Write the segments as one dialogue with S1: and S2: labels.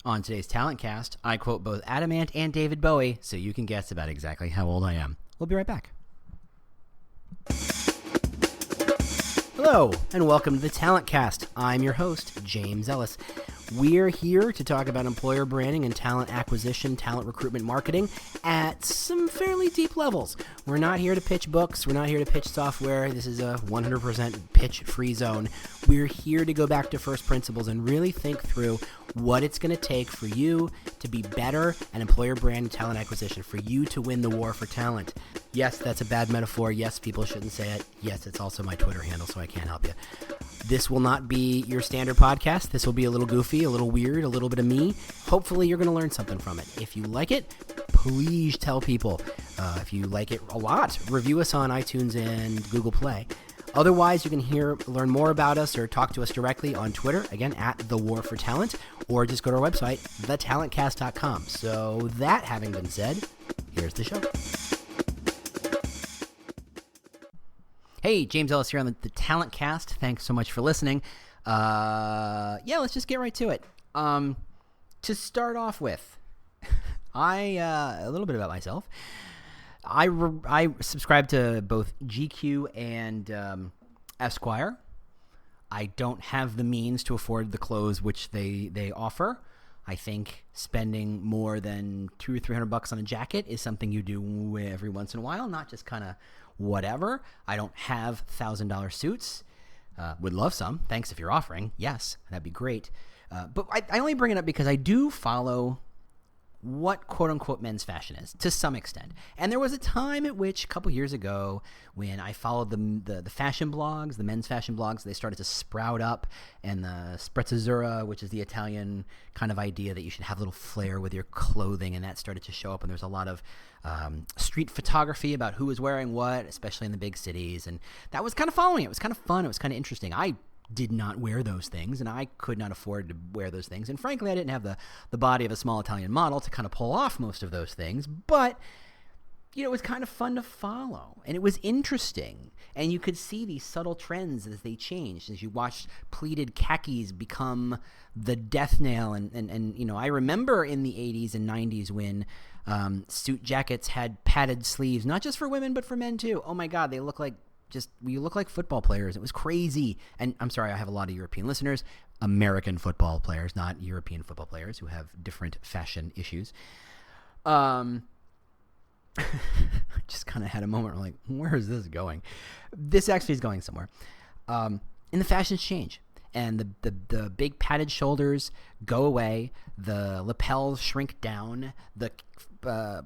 S1: On today's Talent Cast, I quote both Adamant and David Bowie, so you can guess about exactly how old I am. We'll be right back. Hello, and welcome to the Talent Cast. I'm your host, James Ellis. We're here to talk about employer branding and talent acquisition, talent recruitment marketing at some fairly deep levels. We're not here to pitch books. We're not here to pitch software. This is a 100% pitch-free zone. We're here to go back to first principles and really think through what it's going to take for you to be better at employer brand and talent acquisition, for you to win the war for talent. Yes, that's a bad metaphor. Yes, people shouldn't say it. Yes, it's also my Twitter handle, so I can't help you. This will not be your standard podcast. This will be a little goofy, a little weird, a little bit of me. Hopefully, you're going to learn something from it. If you like it, please tell people. If you like it a lot, review us on iTunes and Google Play. Otherwise, you can learn more about us or talk to us directly on Twitter, again, at The War for Talent, or just go to our website, thetalentcast.com. So that having been said, here's the show. Hey, James Ellis here on the Talent Cast. Thanks so much for listening. Let's just get right to it. To start off with, a little bit about myself. I subscribe to both GQ and Esquire. I don't have the means to afford the clothes which they offer. I think spending more than $200 or $300 on a jacket is something you do every once in a while, not just kind of whatever. I don't have $1,000 suits. Would love some. Thanks if you're offering. Yes, that'd be great. But I only bring it up because I do follow what quote-unquote men's fashion is, to some extent. And there was a time at which, a couple years ago, when I followed the fashion blogs, the men's fashion blogs, they started to sprout up, and the sprezzatura, which is the Italian kind of idea that you should have a little flair with your clothing, and that started to show up, and there's a lot of street photography about who was wearing what, especially in the big cities, and that was kind of following it. It was kind of fun. It was kind of interesting. I did not wear those things, and I could not afford to wear those things. And frankly, I didn't have the body of a small Italian model to kind of pull off most of those things. But, it was kind of fun to follow, and it was interesting. And you could see these subtle trends as they changed, as you watched pleated khakis become the death nail. And I remember in the 80s and 90s when suit jackets had padded sleeves, not just for women, but for men too. Oh my God, we look like football players. It was crazy. And I'm sorry, I have a lot of European listeners, American football players, not European football players who have different fashion issues. I just kind of had a moment like, where is this going? This actually is going somewhere. And the fashions change. And the big padded shoulders go away. The lapels shrink down. The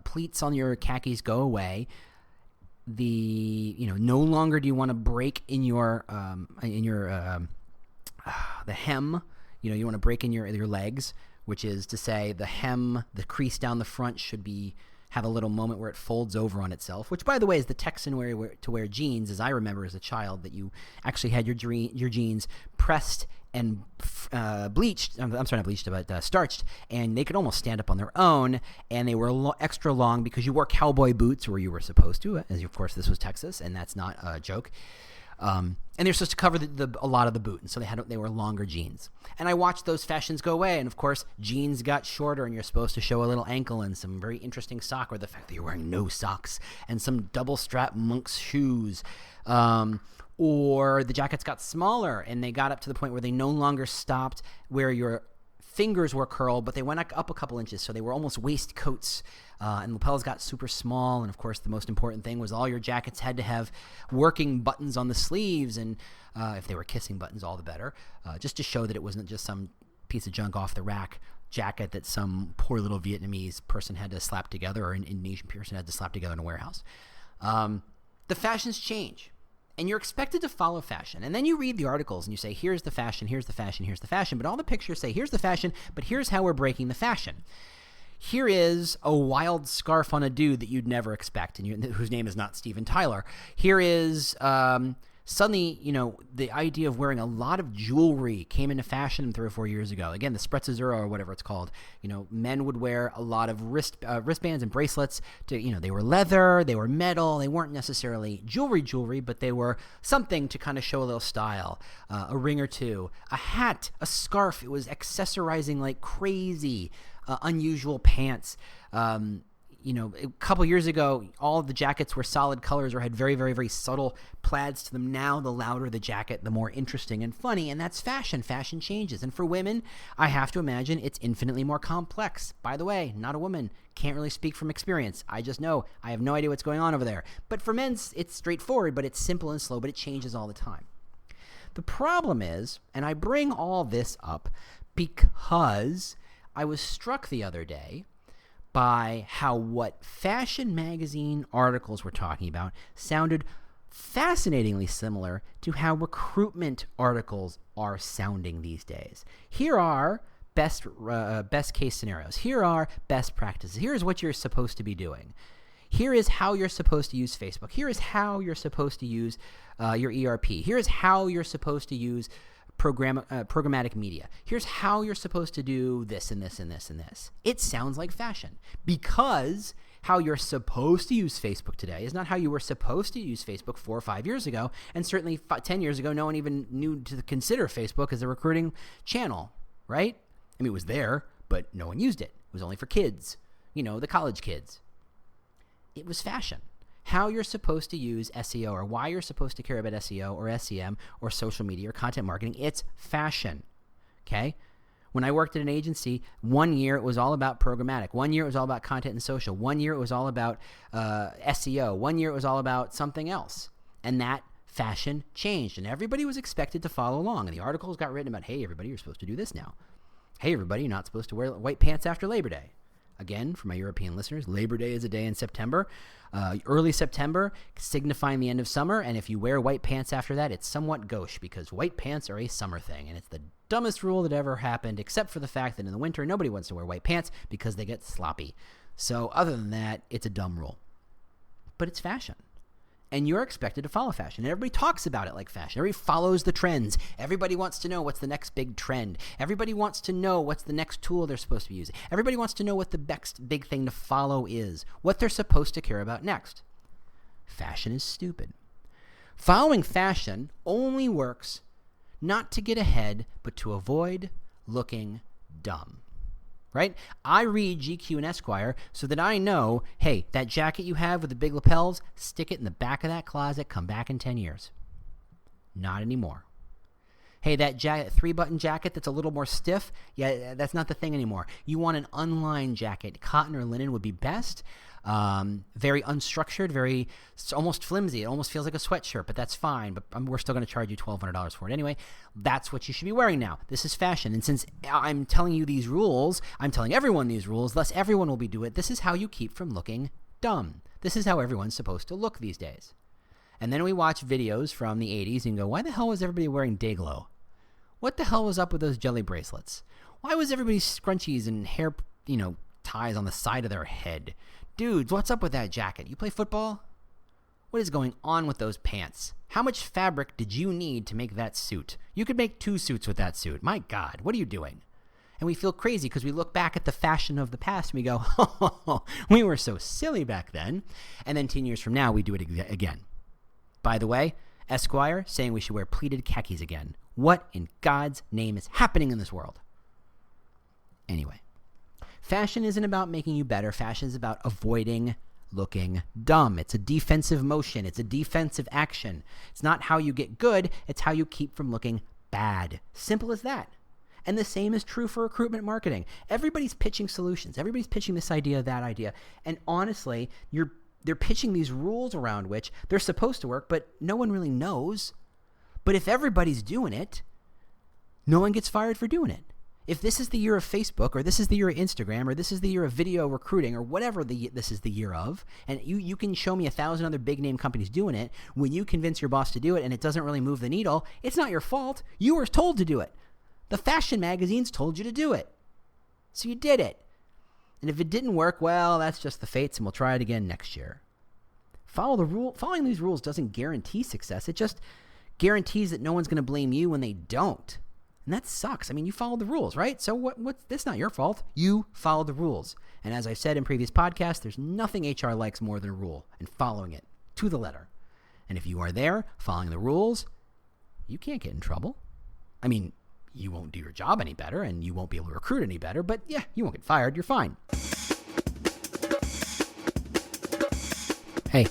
S1: pleats on your khakis go away. No longer do you want to break in your the hem. You want to break in your legs, which is to say the hem, the crease down the front should have a little moment where it folds over on itself, which, by the way, is the Texan way to wear jeans, as I remember as a child, that you actually had your jeans pressed and bleached. I'm sorry, not bleached, but starched, and they could almost stand up on their own, and they were extra long because you wore cowboy boots where you were supposed to, as of course this was Texas, and that's not a joke. And they're supposed to cover a lot of the boot, and so they were longer jeans. And I watched those fashions go away, and of course jeans got shorter, and you're supposed to show a little ankle and some very interesting sock, or the fact that you're wearing no socks, and some double strap monk's shoes. Or the jackets got smaller, and they got up to the point where they no longer stopped where your fingers were curled, but they went up a couple inches, so they were almost waistcoats, and lapels got super small. And of course, the most important thing was all your jackets had to have working buttons on the sleeves, and if they were kissing buttons, all the better, just to show that it wasn't just some piece of junk off the rack jacket that some poor little Vietnamese person had to slap together, or an Indonesian person had to slap together in a warehouse. The fashions change. And you're expected to follow fashion. And then you read the articles and you say, here's the fashion, here's the fashion, here's the fashion. But all the pictures say, here's the fashion, but here's how we're breaking the fashion. Here is a wild scarf on a dude that you'd never expect, and whose name is not Steven Tyler. Here is Suddenly, the idea of wearing a lot of jewelry came into fashion 3 or 4 years ago. Again, the Spretzazura or whatever it's called. Men would wear a lot of wristbands and bracelets. They were leather, they were metal. They weren't necessarily jewelry, but they were something to kind of show a little style. A ring or two, a hat, a scarf. It was accessorizing like crazy. Unusual pants. A couple years ago, all of the jackets were solid colors or had very, very, very subtle plaids to them. Now, the louder the jacket, the more interesting and funny, and that's fashion. Fashion changes. And for women, I have to imagine it's infinitely more complex. By the way, not a woman. Can't really speak from experience. I just know. I have no idea what's going on over there. But for men, it's straightforward, but it's simple and slow, but it changes all the time. The problem is, and I bring all this up because I was struck the other day by how what fashion magazine articles were talking about sounded fascinatingly similar to how recruitment articles are sounding these days. Here are best case scenarios. Here are best practices. Here's what you're supposed to be doing. Here is how you're supposed to use Facebook. Here is how you're supposed to use your ERP. Here is how you're supposed to use programmatic media. Here's how you're supposed to do this and this and this and this. It sounds like fashion because how you're supposed to use Facebook today is not how you were supposed to use Facebook 4 or 5 years ago. And certainly 10 years ago, no one even knew to consider Facebook as a recruiting channel, right? I mean, it was there, but no one used it. It was only for kids, the college kids. It was fashion. How you're supposed to use SEO or why you're supposed to care about SEO or SEM or social media or content marketing. It's fashion, okay? When I worked at an agency, 1 year it was all about programmatic. 1 year it was all about content and social. 1 year it was all about SEO. 1 year it was all about something else. And that fashion changed, and everybody was expected to follow along. And the articles got written about, hey, everybody, you're supposed to do this now. Hey, everybody, you're not supposed to wear white pants after Labor Day. Again, for my European listeners, Labor Day is a day in September, early September, signifying the end of summer. And if you wear white pants after that, it's somewhat gauche because white pants are a summer thing. And it's the dumbest rule that ever happened, except for the fact that in the winter, nobody wants to wear white pants because they get sloppy. So other than that, it's a dumb rule. But it's fashion. And you're expected to follow fashion. And everybody talks about it like fashion. Everybody follows the trends. Everybody wants to know what's the next big trend. Everybody wants to know what's the next tool they're supposed to be using. Everybody wants to know what the next big thing to follow is, what they're supposed to care about next. Fashion is stupid. Following fashion only works not to get ahead, but to avoid looking dumb. Right? I read GQ and Esquire so that I know, hey, that jacket you have with the big lapels, stick it in the back of that closet, come back in 10 years. Not anymore. Hey, that 3-button jacket that's a little more stiff, yeah, that's not the thing anymore. You want an unlined jacket. Cotton or linen would be best. Very unstructured, it's almost flimsy. It almost feels like a sweatshirt, but that's fine. But we're still going to charge you $1,200 for it anyway. That's what you should be wearing now. This is fashion. And since I'm telling you these rules, I'm telling everyone these rules, thus everyone will be doing it. This is how you keep from looking dumb. This is how everyone's supposed to look these days. And then we watch videos from the 80s and go, why the hell was everybody wearing Dayglow? What the hell was up with those jelly bracelets? Why was everybody scrunchies and hair, ties on the side of their head? Dudes, what's up with that jacket? You play football? What is going on with those pants? How much fabric did you need to make that suit? You could make 2 suits with that suit. My God, what are you doing? And we feel crazy because we look back at the fashion of the past and we go, oh, we were so silly back then. And then 10 years from now, we do it again. By the way, Esquire saying we should wear pleated khakis again. What in God's name is happening in this world? Anyway, fashion isn't about making you better. Fashion is about avoiding looking dumb. It's a defensive motion. It's a defensive action. It's not how you get good. It's how you keep from looking bad. Simple as that. And the same is true for recruitment marketing. Everybody's pitching solutions. Everybody's pitching this idea, that idea. And honestly, they're pitching these rules around which they're supposed to work, but no one really knows. But if everybody's doing it, no one gets fired for doing it. If this is the year of Facebook, or this is the year of Instagram, or this is the year of video recruiting, or whatever this is the year of, and you can show me 1,000 other big name companies doing it, when you convince your boss to do it and it doesn't really move the needle, it's not your fault. You were told to do it. The fashion magazines told you to do it. So you did it. And if it didn't work, well, that's just the fates, and we'll try it again next year. Following these rules doesn't guarantee success. It just guarantees that no one's going to blame you when they don't. And that sucks. I mean, you followed the rules, right? So that's not your fault. You followed the rules. And as I've said in previous podcasts, there's nothing HR likes more than a rule and following it to the letter. And if you are there following the rules, you can't get in trouble. I mean, you won't do your job any better and you won't be able to recruit any better, but yeah, you won't get fired. You're fine. Hey,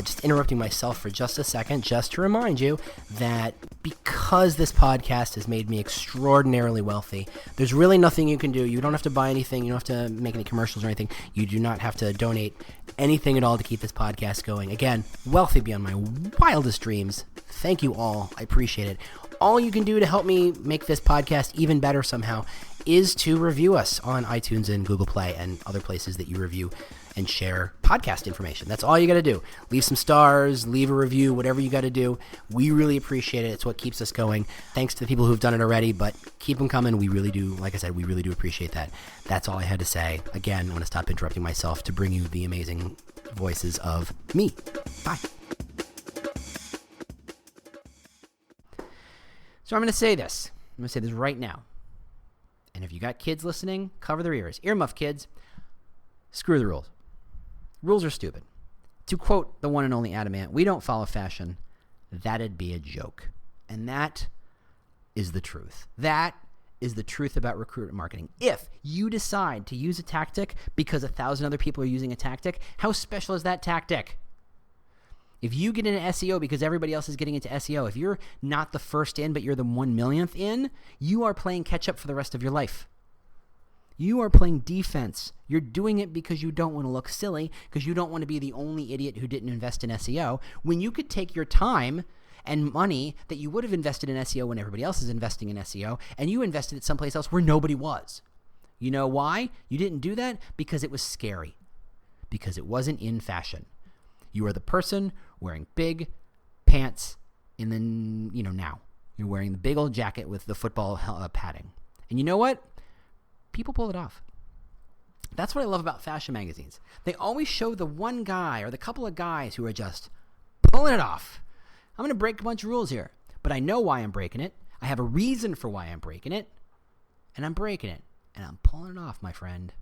S1: just interrupting myself for just a second, just to remind you that because this podcast has made me extraordinarily wealthy, there's really nothing you can do. You don't have to buy anything. You don't have to make any commercials or anything. You do not have to donate anything at all to keep this podcast going. Again, wealthy beyond my wildest dreams. Thank you all. I appreciate it. All you can do to help me make this podcast even better somehow is to review us on iTunes and Google Play and other places that you review and share podcast information. That's all you got to do. Leave some stars, leave a review, whatever you got to do. We really appreciate it. It's what keeps us going. Thanks to the people who've done it already, but keep them coming. We really do, like I said, we really do appreciate that. That's all I had to say. Again, I want to stop interrupting myself to bring you the amazing voices of me. Bye. So I'm going to say this. I'm going to say this right now. And if you got kids listening, cover their ears. Earmuff kids, screw the rules. Rules are stupid. To quote the one and only Adamant, we don't follow fashion. That'd be a joke. And that is the truth. That is the truth about recruitment marketing. If you decide to use a tactic because 1,000 other people are using a tactic, how special is that tactic? If you get into SEO because everybody else is getting into SEO, if you're not the first in but you're the 1,000,000th in, you are playing catch up for the rest of your life. You are playing defense. You're doing it because you don't want to look silly, because you don't want to be the only idiot who didn't invest in SEO, when you could take your time and money that you would have invested in SEO when everybody else is investing in SEO, and you invested it someplace else where nobody was. You know why? You didn't do that because it was scary, because it wasn't in fashion. You are the person wearing big pants in the, now. You're wearing the big old jacket with the football padding. And you know what? People pull it off. That's what I love about fashion magazines. They always show the one guy or the couple of guys who are just pulling it off. I'm going to break a bunch of rules here, but I know why I'm breaking it. I have a reason for why I'm breaking it, and I'm breaking it, and I'm pulling it off, my friend.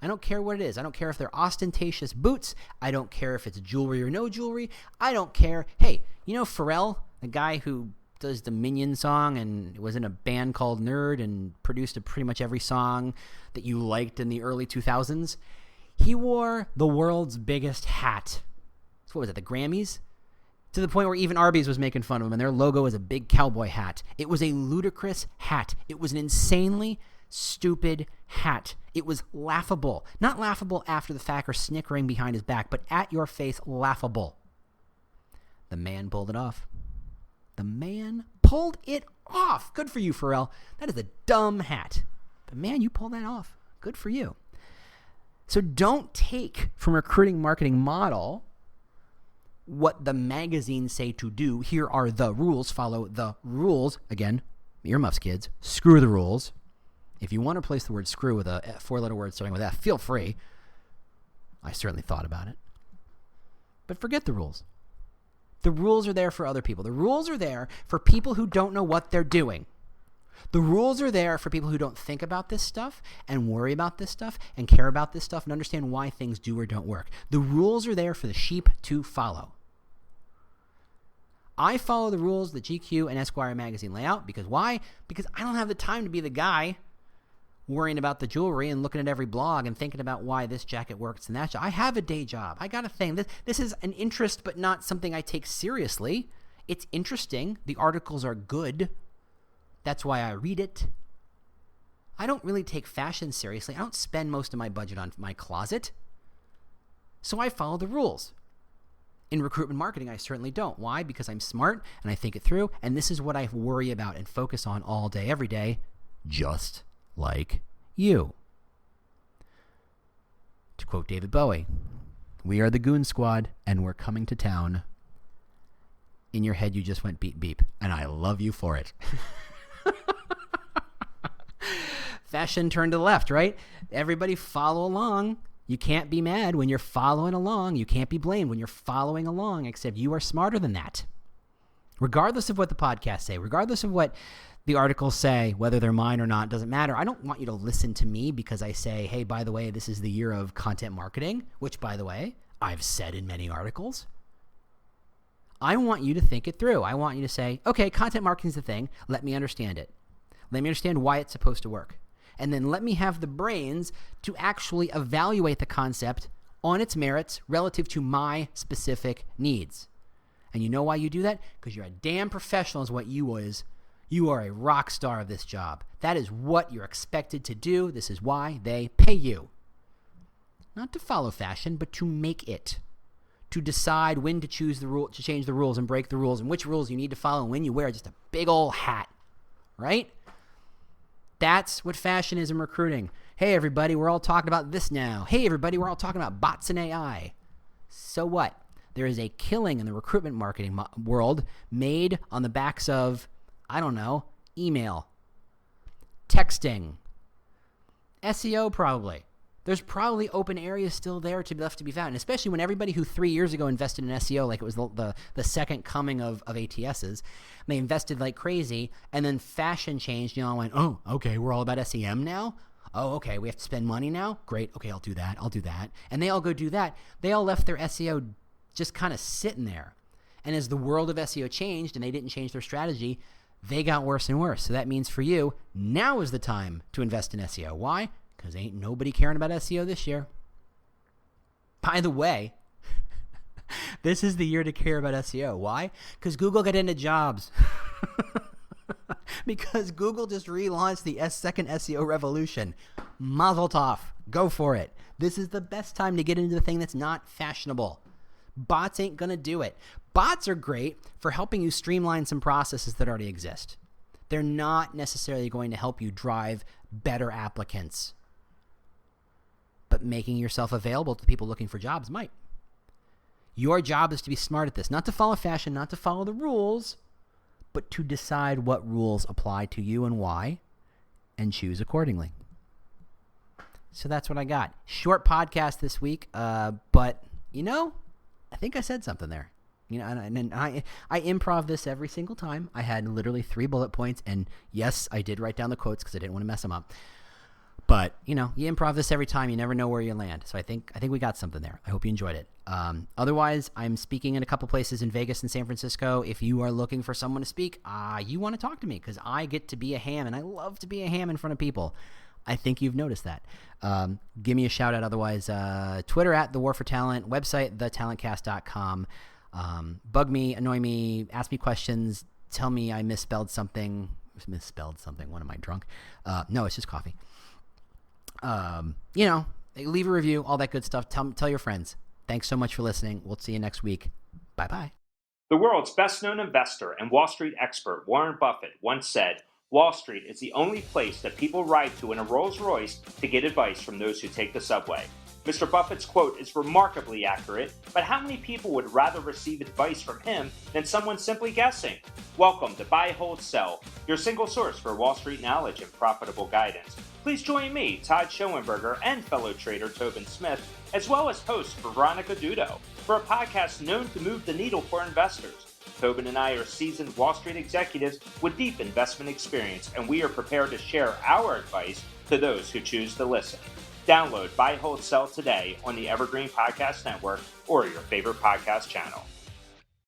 S1: I don't care what it is. I don't care if they're ostentatious boots. I don't care if it's jewelry or no jewelry. I don't care. Hey, you know Pharrell, the guy who does the Minion song and was in a band called Nerd and produced pretty much every song that you liked in the early 2000s? He wore the world's biggest hat. So what was it, the Grammys? To the point where even Arby's was making fun of him, and their logo was a big cowboy hat. It was a ludicrous hat. It was an insanely stupid hat. It was laughable. Not laughable after the fact or snickering behind his back, but at your face, laughable. The man pulled it off. The man pulled it off. Good for you, Pharrell. That is a dumb hat. But man, you pulled that off. Good for you. So don't take from recruiting marketing model what the magazines say to do. Here are the rules. Follow the rules. Again, earmuffs, kids. Screw the rules. If you want to replace the word screw with a four-letter word starting with F, feel free. I certainly thought about it. But forget the rules. The rules are there for other people. The rules are there for people who don't know what they're doing. The rules are there for people who don't think about this stuff and worry about this stuff and care about this stuff and understand why things do or don't work. The rules are there for the sheep to follow. I follow the rules that GQ and Esquire magazine lay out because why? Because I don't have the time to be the guy worrying about the jewelry and looking at every blog and thinking about why this jacket works and that. I have a day job. I got a thing. This is an interest, but not something I take seriously. It's interesting. The articles are good. That's why I read it. I don't really take fashion seriously. I don't spend most of my budget on my closet. So I follow the rules. In recruitment marketing, I certainly don't. Why? Because I'm smart and I think it through, and this is what I worry about and focus on all day, every day, just like you. To quote David Bowie, "We are the Goon Squad, and we're coming to town." In your head, you just went beep, beep, and I love you for it. Fashion turned to the left, right? Everybody follow along. You can't be mad when you're following along. You can't be blamed when you're following along, except you are smarter than that. Regardless of what the podcasts say, regardless of what the articles say, whether they're mine or not, doesn't matter. I don't want you to listen to me because I say, hey, by the way, this is the year of content marketing, which, by the way, I've said in many articles. I want you to think it through. I want you to say, okay, content marketing is the thing. Let me understand it. Let me understand why it's supposed to work. And then let me have the brains to actually evaluate the concept on its merits relative to my specific needs. And you know why you do that? Because you're a damn professional is what you is. You are a rock star of this job. That is what you're expected to do. This is why they pay you. Not to follow fashion, but to make it. To decide when to choose the rule, to change the rules and break the rules, and which rules you need to follow, and when you wear just a big old hat, right? That's what fashion is in recruiting. Hey, everybody, we're all talking about this now. Hey, everybody, we're all talking about bots and AI. So what? There is a killing in the recruitment marketing world made on the backs of, I don't know, email, texting, SEO probably. There's probably open areas still there to be left to be found, and especially when everybody who 3 years ago invested in SEO like it was the second coming of ATSs, they invested like crazy, and then fashion changed, and went, oh, okay, we're all about SEM now? Oh, okay, we have to spend money now? Great, okay, I'll do that. And they all go do that. They all left their SEO just kind of sitting there. And as the world of SEO changed and they didn't change their strategy, they got worse and worse. So that means for you, now is the time to invest in SEO. Why? Because ain't nobody caring about SEO this year. By the way, this is the year to care about SEO. Why? Because Google got into jobs. Because Google just relaunched the second SEO revolution. Mazel tov. Go for it. This is the best time to get into the thing that's not fashionable. Bots ain't going to do it. Bots are great for helping you streamline some processes that already exist. They're not necessarily going to help you drive better applicants. But making yourself available to people looking for jobs might. Your job is to be smart at this, not to follow fashion, not to follow the rules, but to decide what rules apply to you and why, and choose accordingly. So that's what I got. Short podcast this week, but, I think I said something there. And I improv this every single time. I had literally 3 bullet points, and yes, I did write down the quotes because I didn't want to mess them up. But, you improv this every time. You never know where you land. So I think we got something there. I hope you enjoyed it. Otherwise, I'm speaking in a couple places in Vegas and San Francisco. If you are looking for someone to speak, you want to talk to me because I get to be a ham, and I love to be a ham in front of people. I think you've noticed that. Give me a shout out. Otherwise, Twitter at The War for Talent, website, thetalentcast.com. Bug me, annoy me, ask me questions, tell me I misspelled something. What am I, drunk? No, it's just coffee. Leave a review, all that good stuff. Tell your friends. Thanks so much for listening. We'll see you next week. Bye-bye.
S2: The world's best-known investor and Wall Street expert Warren Buffett once said, "Wall Street is the only place that people ride to in a Rolls-Royce to get advice from those who take the subway." Mr. Buffett's quote is remarkably accurate, but how many people would rather receive advice from him than someone simply guessing? Welcome to Buy, Hold, Sell, your single source for Wall Street knowledge and profitable guidance. Please join me, Todd Schoenberger, and fellow trader Tobin Smith, as well as host Veronica Dudo, for a podcast known to move the needle for investors. Tobin and I are seasoned Wall Street executives with deep investment experience, and we are prepared to share our advice to those who choose to listen. Download Buy, Hold, Sell today on the Evergreen Podcast Network or your favorite podcast channel.